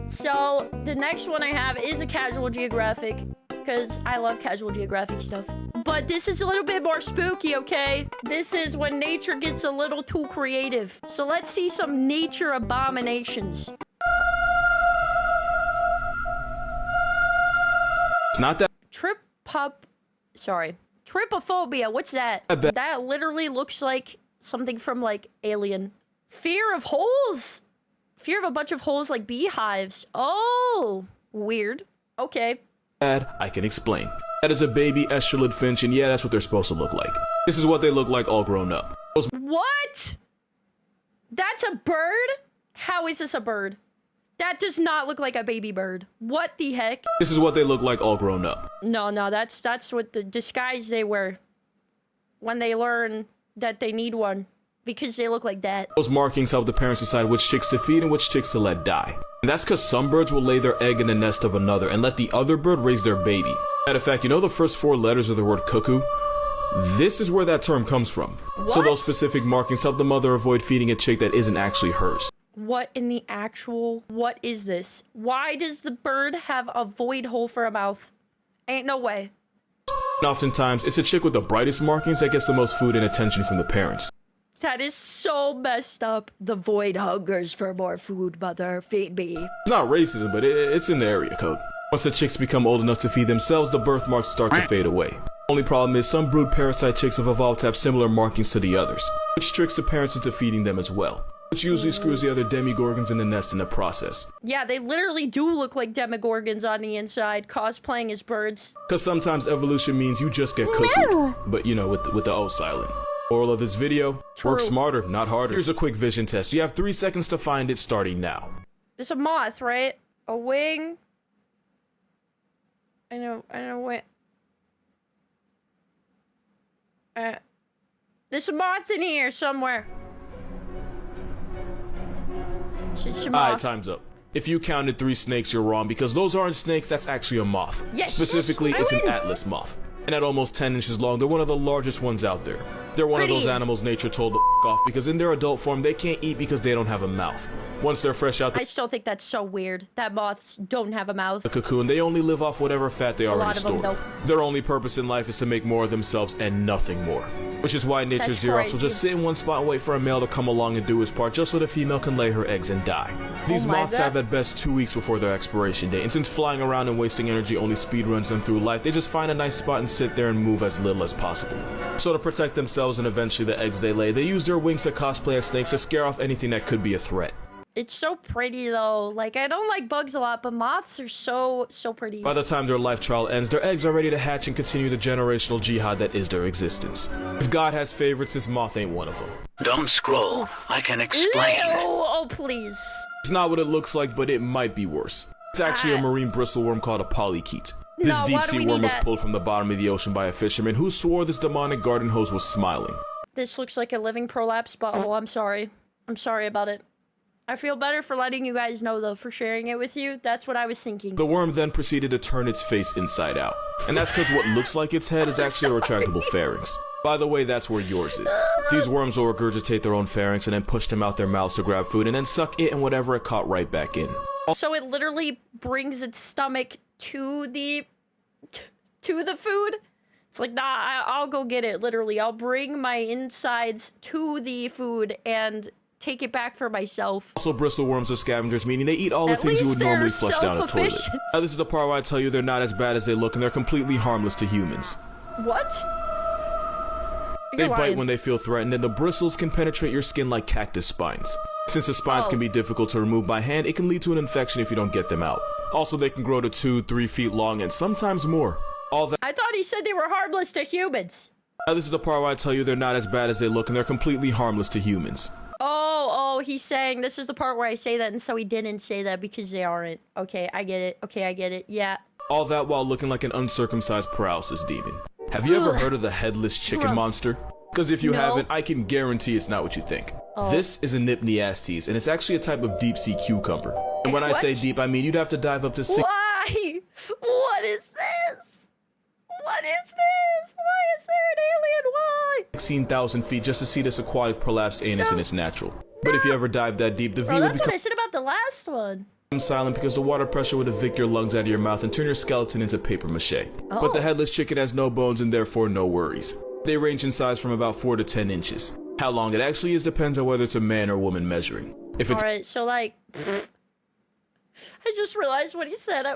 So, the next one I have is a Casual Geographic, because I love Casual Geographic stuff. But this is a little bit more spooky, okay? This is when nature gets a little too creative. So let's see some nature abominations. It's not that. Trypophobia, what's that? That literally looks like something from, like, Alien. Fear of holes? Fear of a bunch of holes like beehives. Oh, weird. Okay. I can explain. That is a baby estrelid finch, and yeah, that's what they're supposed to look like. This is what they look like all grown up. What? That's a bird? How is this a bird? That does not look like a baby bird. What the heck? This is what they look like all grown up. No, that's what the disguise they wear when they learn that they need one, because they look like that. Those markings help the parents decide which chicks to feed and which chicks to let die. And that's because some birds will lay their egg in the nest of another and let the other bird raise their baby. Matter of fact, you know the first 4 letters of the word cuckoo? This is where that term comes from. What? So those specific markings help the mother avoid feeding a chick that isn't actually hers. What in the actual... What is this? Why does the bird have a void hole for a mouth? Ain't no way. And oftentimes, it's a chick with the brightest markings that gets the most food and attention from the parents. That is so messed up. The void hungers for more food, mother. Feed me. It's not racism, but it's in the area code. Once the chicks become old enough to feed themselves, the birthmarks start to fade away. Only problem is some brood parasite chicks have evolved to have similar markings to the others, which tricks the parents into feeding them as well, which usually screws the other demigorgons in the nest in the process. Yeah, they literally do look like demigorgons on the inside, cosplaying as birds. Cause sometimes evolution means you just get cookied, but you know, with the O silent. Moral of this video, work smarter, not harder. Here's a quick vision test. You have 3 seconds to find it, starting now. There's a moth, right? A wing. I know what. There's a moth in here somewhere. Alright, time's up. If you counted 3 snakes, you're wrong, because those aren't snakes, that's actually a moth. Yes! Specifically, it's an atlas moth. And at almost 10 inches long, they're one of the largest ones out there. They're one of those animals nature told to f*** off, because in their adult form, they can't eat because they don't have a mouth. Once they're fresh out I still think that's so weird, that moths don't have a mouth. the cocoon, they only live off whatever fat they already stored. don't. Their only purpose in life is to make more of themselves and nothing more. Which is why nature's Xerox will just sit in one spot and wait for a male to come along and do his part, just so the female can lay her eggs and die. These moths have at best 2 weeks before their expiration date, and since flying around and wasting energy only speed runs them through life, they just find a nice spot and sit there and move as little as possible. So to protect themselves and eventually the eggs they lay, they use their wings to cosplay as snakes to scare off anything that could be a threat. It's so pretty though. Like, I don't like bugs a lot, but moths are so pretty. By the time their life trial ends, their eggs are ready to hatch and continue the generational jihad that is their existence. If God has favorites, this moth ain't one of them. Don't scroll. I can explain. Oh, please. It's not what it looks like, but it might be worse. It's actually a marine bristle worm called a polychaete. This deep-sea worm was pulled from the bottom of the ocean by a fisherman who swore this demonic garden hose was smiling. This looks like a living prolapse butthole. I'm sorry. I'm sorry about it. I feel better for letting you guys know, though, for sharing it with you. That's what I was thinking. The worm then proceeded to turn its face inside out. And that's because what looks like its head is actually a retractable pharynx. By the way, that's where yours is. These worms will regurgitate their own pharynx and then push them out their mouths to grab food and then suck it and whatever it caught right back in. So it literally brings its stomach to the food? It's like, nah, I'll go get it, literally. I'll bring my insides to the food and take it back for myself. Also, bristle worms are scavengers, meaning they eat all the things you would normally flush down a toilet. Now, this is the part where I tell you they're not as bad as they look and they're completely harmless to humans. What? They bite when they feel threatened, and the bristles can penetrate your skin like cactus spines. Since the spines can be difficult to remove by hand, it can lead to an infection if you don't get them out. Also, they can grow to 2-3 feet long and sometimes more. I thought he said they were harmless to humans. Now, this is the part where I tell you they're not as bad as they look and they're completely harmless to humans. Oh, he's saying this is the part where I say that, and so he didn't say that because they aren't. Okay, I get it. Okay, I get it. Yeah. All that while looking like an uncircumcised paralysis demon. Have you ever heard of the headless chicken monster? Because if you haven't, I can guarantee it's not what you think. This is a Nypniastes, and it's actually a type of deep-sea cucumber. And when I say deep, I mean you'd have to dive up to 6... Why? What is this? What is this? Why is there an alien? Why? 16,000 feet just to see this aquatic prolapsed anus in its natural. But if you ever dive that deep, the view would that's what I said about the last one. silent because the water pressure would evict your lungs out of your mouth and turn your skeleton into paper mache. But the headless chicken has no bones and therefore no worries. They range in size from about 4 to 10 inches. How long it actually is depends on whether it's a man or woman measuring. If it's Alright, so like... I just realized what he said.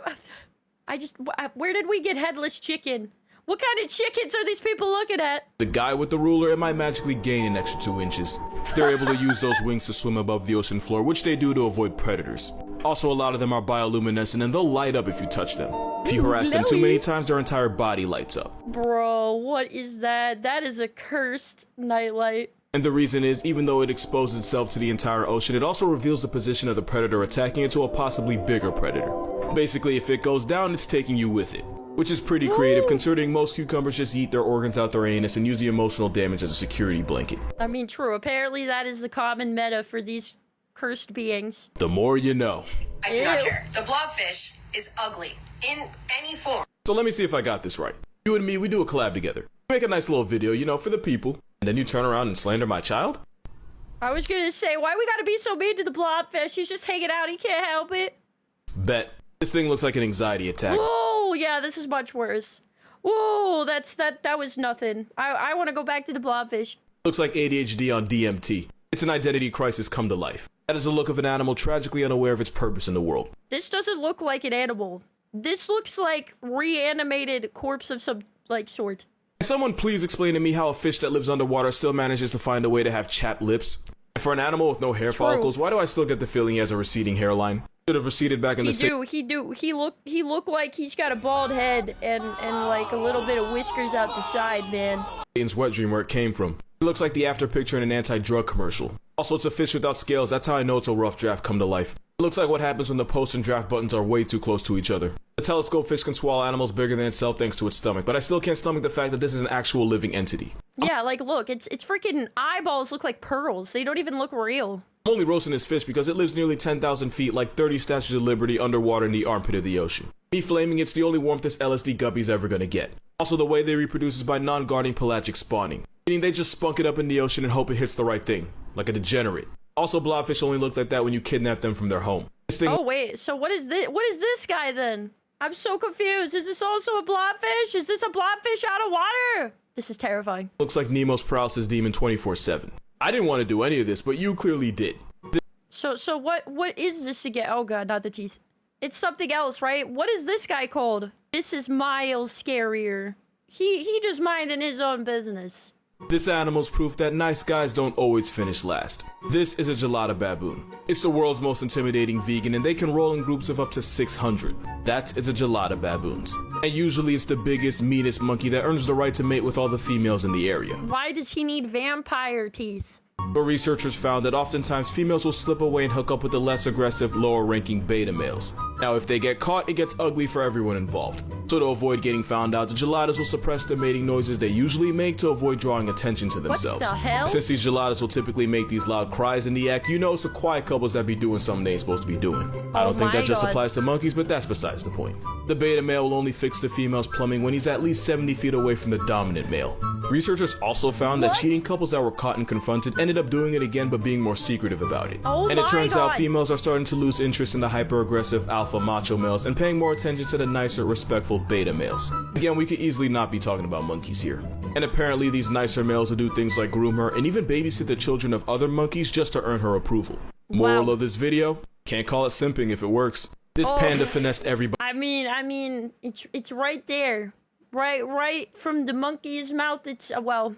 Where did we get headless chicken? What kind of chickens are these people looking at? the guy with the ruler, it might magically gain an extra 2 inches. They're able to use those wings to swim above the ocean floor, which they do to avoid predators. Also, a lot of them are bioluminescent and they'll light up if you touch them. If you harass them too many times, their entire body lights up. Bro, what is that? That is a cursed nightlight. And the reason is, even though it exposes itself to the entire ocean, it also reveals the position of the predator attacking it to a possibly bigger predator. Basically, if it goes down, it's taking you with it. Which is pretty creative, considering most cucumbers just eat their organs out their anus and use the emotional damage as a security blanket. I mean, true. Apparently that is the common meta for these cursed beings. The more you know. I do not care. The blobfish is ugly in any form. So let me see if I got this right. You and me, we do a collab together. We make a nice little video, you know, for the people. And then you turn around and slander my child? I was gonna say, why we gotta be so mean to the blobfish? He's just hanging out. He can't help it. Bet. This thing looks like an anxiety attack. Oh, yeah, this is much worse. Whoa, that was nothing. I want to go back to the blobfish. Looks like ADHD on DMT. It's an identity crisis come to life. That is the look of an animal tragically unaware of its purpose in the world. This doesn't look like an animal. This looks like reanimated corpse of some, like, sort. Can someone please explain to me how a fish that lives underwater still manages to find a way to have chapped lips? And for an animal with no hair follicles, why do I still get the feeling he has a receding hairline? Should have receded back in the He look like he's got a bald head and like a little bit of whiskers out the side, man. Alien's wet dream where it came from. It looks like the after picture in an anti-drug commercial. Also, it's a fish without scales. That's how I know it's a rough draft come to life. It looks like what happens when the post and draft buttons are way too close to each other. The telescope fish can swallow animals bigger than itself thanks to its stomach, but I still can't stomach the fact that this is an actual living entity. Yeah, like, look, its freaking eyeballs look like pearls. They don't even look real. I'm only roasting this fish because it lives nearly 10,000 feet, like 30 Statues of Liberty underwater in the armpit of the ocean. Me flaming it's the only warmth this LSD guppy's ever gonna get. Also, the way they reproduce is by non-guarding pelagic spawning, meaning they just spunk it up in the ocean and hope it hits the right thing, like a degenerate. Also, blobfish only look like that when you kidnap them from their home. This thing— Oh wait, so what is this? What is this guy then? I'm so confused. Is this also a blobfish? Is this a blobfish out of water? This is terrifying. looks like Nemo's paralysis demon 24/7. I didn't want to do any of this, but you clearly did. So what is this again? Oh god, not the teeth. It's something else, right? What is this guy called? This is miles scarier. He just minding his own business. This animal's proof that nice guys don't always finish last. This is a gelada baboon. It's the world's most intimidating vegan, and they can roll in groups of up to 600. That is a gelada baboons. And usually it's the biggest, meanest monkey that earns the right to mate with all the females in the area. Why does he need vampire teeth? But researchers found that oftentimes females will slip away and hook up with the less aggressive, lower-ranking beta males. Now, if they get caught, it gets ugly for everyone involved. So to avoid getting found out, the geladas will suppress the mating noises they usually make to avoid drawing attention to themselves. What the hell? Since these geladas will typically make these loud cries in the act, you know it's the quiet couples that be doing something they ain't supposed to be doing. I don't think that just applies to monkeys, but that's besides the point. The beta male will only fix the female's plumbing when he's at least 70 feet away from the dominant male. Researchers also found that cheating couples that were caught and confronted ended up doing it again but being more secretive about it. And it turns out females are starting to lose interest in the hyper-aggressive alpha macho males and paying more attention to the nicer, respectful beta males. Again, we could easily not be talking about monkeys here. And apparently these nicer males will do things like groom her and even babysit the children of other monkeys just to earn her approval. Moral of this video, can't call it simping if it works. This panda finessed everybody. I mean, it's right there. Right from the monkey's mouth. It's, well,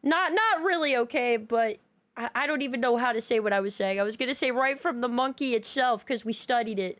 not really okay, but I don't even know how to say what I was saying. I was gonna say right from the monkey itself, because we studied it.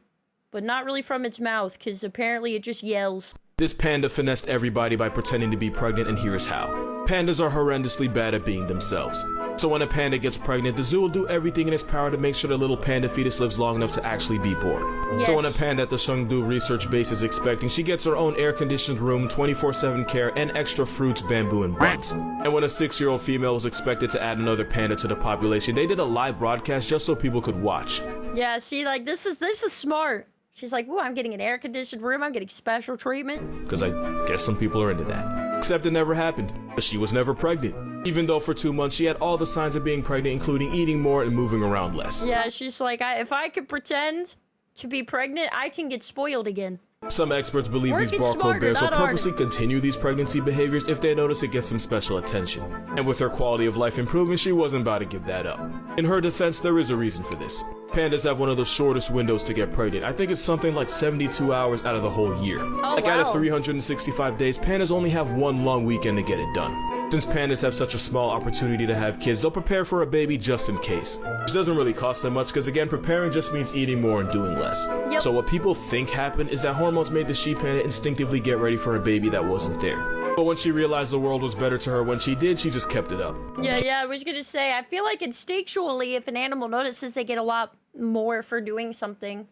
But not really from its mouth, because apparently it just yells. This panda finessed everybody by pretending to be pregnant, and here's how. Pandas are horrendously bad at being themselves. So when a panda gets pregnant, the zoo will do everything in its power to make sure the little panda fetus lives long enough to actually be born. Yes. So when a panda at the Chengdu research base is expecting, she gets her own air-conditioned room, 24/7 care, and extra fruits, bamboo, and bugs. And when a 6-year-old female was expected to add another panda to the population, they did a live broadcast just so people could watch. Yeah, see, like, this is smart. She's like, ooh, I'm getting an air-conditioned room, I'm getting special treatment. Because I guess some people are into that. Except it never happened. She was never pregnant. Even though for 2 months she had all the signs of being pregnant, including eating more and moving around less. Yeah, she's like, if I could pretend to be pregnant, I can get spoiled again. Some experts believe these Working barcode smarter, bears will not harder. purposely continue these pregnancy behaviors if they notice it gets some special attention. And with her quality of life improving, she wasn't about to give that up. In her defense, there is a reason for this. Pandas have one of the shortest windows to get pregnant. I think it's something like 72 hours out of the whole year. Oh, Like wow. out of 365 days, pandas only have one long weekend to get it done. Since pandas have such a small opportunity to have kids, they'll prepare for a baby just in case. Which doesn't really cost them much because again, preparing just means eating more and doing less. Yep. So what people think happened is that hormones made the she panda instinctively get ready for a baby that wasn't there. But when she realized the world was better to her when she did, she just kept it up. Yeah, I was gonna say, I feel like instinctually, if an animal notices they get a lot more for doing something,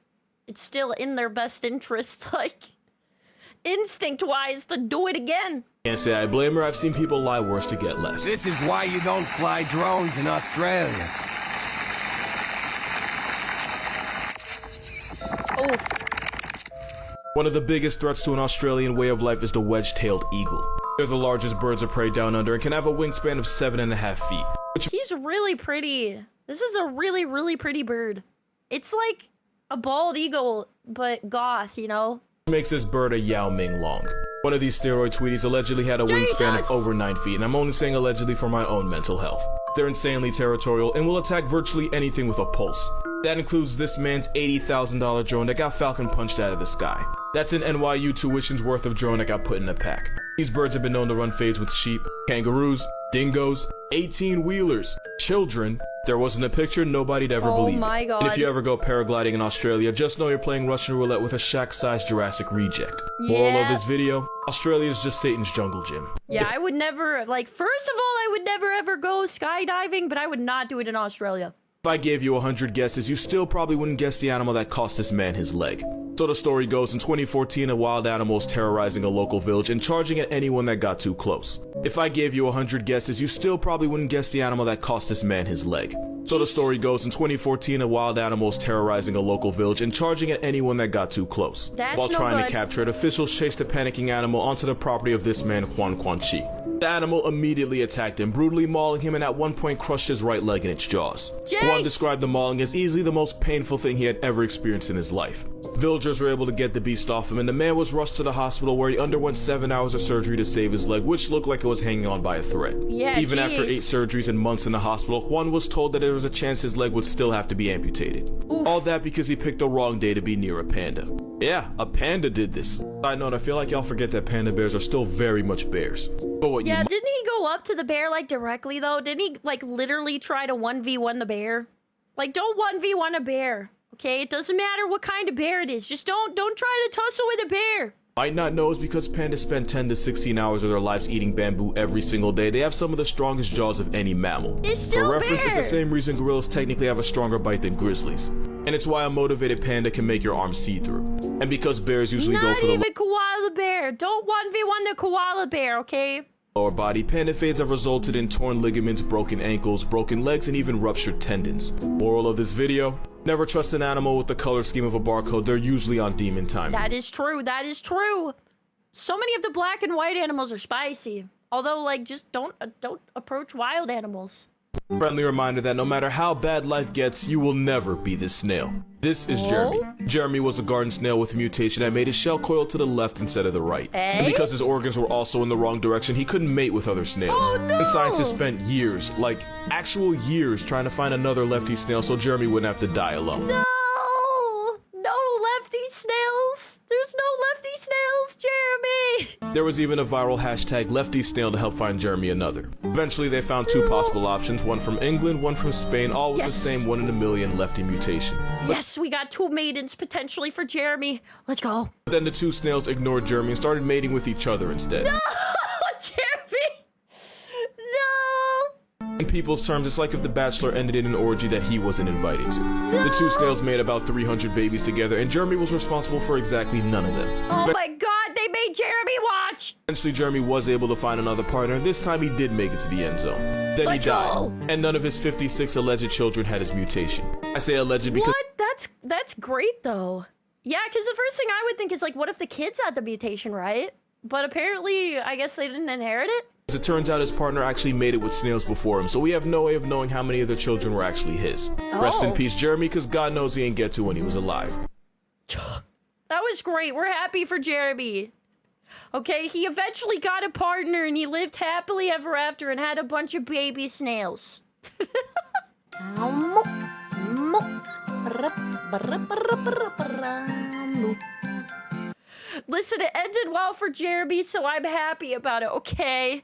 it's still in their best interest, like, instinct-wise, to do it again. Can't say I blame her, I've seen people lie worse to get less. This is why you don't fly drones in Australia. Oof. One of the biggest threats to an Australian way of life is the wedge-tailed eagle. They're the largest birds of prey down under and can have a wingspan of 7.5 feet. He's really pretty. This is a really, really pretty bird. It's like a bald eagle, but goth, you know? Makes this bird a Yao Ming long. One of these steroid tweeties allegedly had a wingspan Jesus! of over 9 feet, and I'm only saying allegedly for my own mental health. They're insanely territorial and will attack virtually anything with a pulse. That includes this man's $80,000 drone that got falcon punched out of the sky. That's an NYU tuition's worth of drone that got put in a pack. These birds have been known to run fades with sheep, kangaroos, dingoes, 18-wheelers, children. If there wasn't a picture, nobody'd ever believe my it. God. And if you ever go paragliding in Australia, just know you're playing Russian roulette with a shack-sized Jurassic reject. Moral of this video, Australia's just Satan's jungle gym. Yeah, I would never, like, first of all, I would never ever go skydiving, but I would not do it in Australia. If I gave you 100 guesses, you still probably wouldn't guess the animal that cost this man his leg. So the story goes, in 2014, a wild animal was terrorizing a local village and charging at anyone that got too close. If I gave you 100 guesses, you still probably wouldn't guess the animal that cost this man his leg. So the story goes, in 2014, a wild animal was terrorizing a local village and charging at anyone that got too close. That's While no trying good. to capture it, officials chased the panicking animal onto the property of this man, Juan Chi. The animal immediately attacked him, brutally mauling him and at one point crushed his right leg in its jaws. Juan described the mauling as easily the most painful thing he had ever experienced in his life. Villagers were able to get the beast off him and the man was rushed to the hospital where he underwent 7 hours of surgery to save his leg, which looked like it was hanging on by a thread. Yeah, Even after 8 jeez. surgeries and months in the hospital, Juan was told that there was a chance his leg would still have to be amputated. Oof. All that because he picked the wrong day to be near a panda. Yeah, a panda did this. Side note, I feel like y'all forget that panda bears are still very much bears. But what Yeah, you didn't he go up to the bear, like, directly, though? Didn't he, like, literally try to 1v1 the bear? Like, don't 1v1 a bear, okay? It doesn't matter what kind of bear it is. Just don't try to tussle with a bear. might not know is because pandas spend 10 to 16 hours of their lives eating bamboo every single day. They have some of the strongest jaws of any mammal. It's still For reference, it's the bear. same reason gorillas technically have a stronger bite than grizzlies. And it's why a motivated panda can make your arms see-through. And because bears usually go Not for the even koala bear. Don't 1v1 the koala bear, okay? lower body, panda fades have resulted in torn ligaments, broken ankles, broken legs, and even ruptured tendons. Moral of this video, never trust an animal with the color scheme of a barcode. They're usually on demon time. That is true. That is true. So many of the black and white animals are spicy. Although, like, just don't approach wild animals. Friendly reminder that no matter how bad life gets, you will never be this snail. This is Jeremy. Jeremy was a garden snail with a mutation that made his shell coil to the left instead of the right. And because his organs were also in the wrong direction, he couldn't mate with other snails. Oh, no! And scientists spent years, like actual years, trying to find another lefty snail so Jeremy wouldn't have to die alone. No! No lefty snails! There's no lefty snails, Jeremy! There was even a viral hashtag lefty snail to help find Jeremy another. Eventually they found two possible options, one from England, one from Spain, all with the same 1 in a million lefty mutation. Yes, we got 2 maidens potentially for Jeremy. Let's go. But then the two snails ignored Jeremy and started mating with each other instead. No! Jeremy! No! In people's terms, it's like if The Bachelor ended in an orgy that he wasn't invited to. The two snails made about 300 babies together, and Jeremy was responsible for exactly none of them. Oh my god, they made Jeremy watch! Eventually, Jeremy was able to find another partner, and this time he did make it to the end zone. Then Let's he died, go. and none of his 56 alleged children had his mutation. I say alleged because What? That's great though. Yeah, because the first thing I would think is like, what if the kids had the mutation, right? But apparently, I guess they didn't inherit it? it turns out his partner actually made it with snails before him, so we have no way of knowing how many of the children were actually his. Rest in peace, Jeremy, because God knows he ain't get to when he was alive. That was great. We're happy for Jeremy. Okay, he eventually got a partner and he lived happily ever after and had a bunch of baby snails. Listen, it ended well for Jeremy, so I'm happy about it, okay?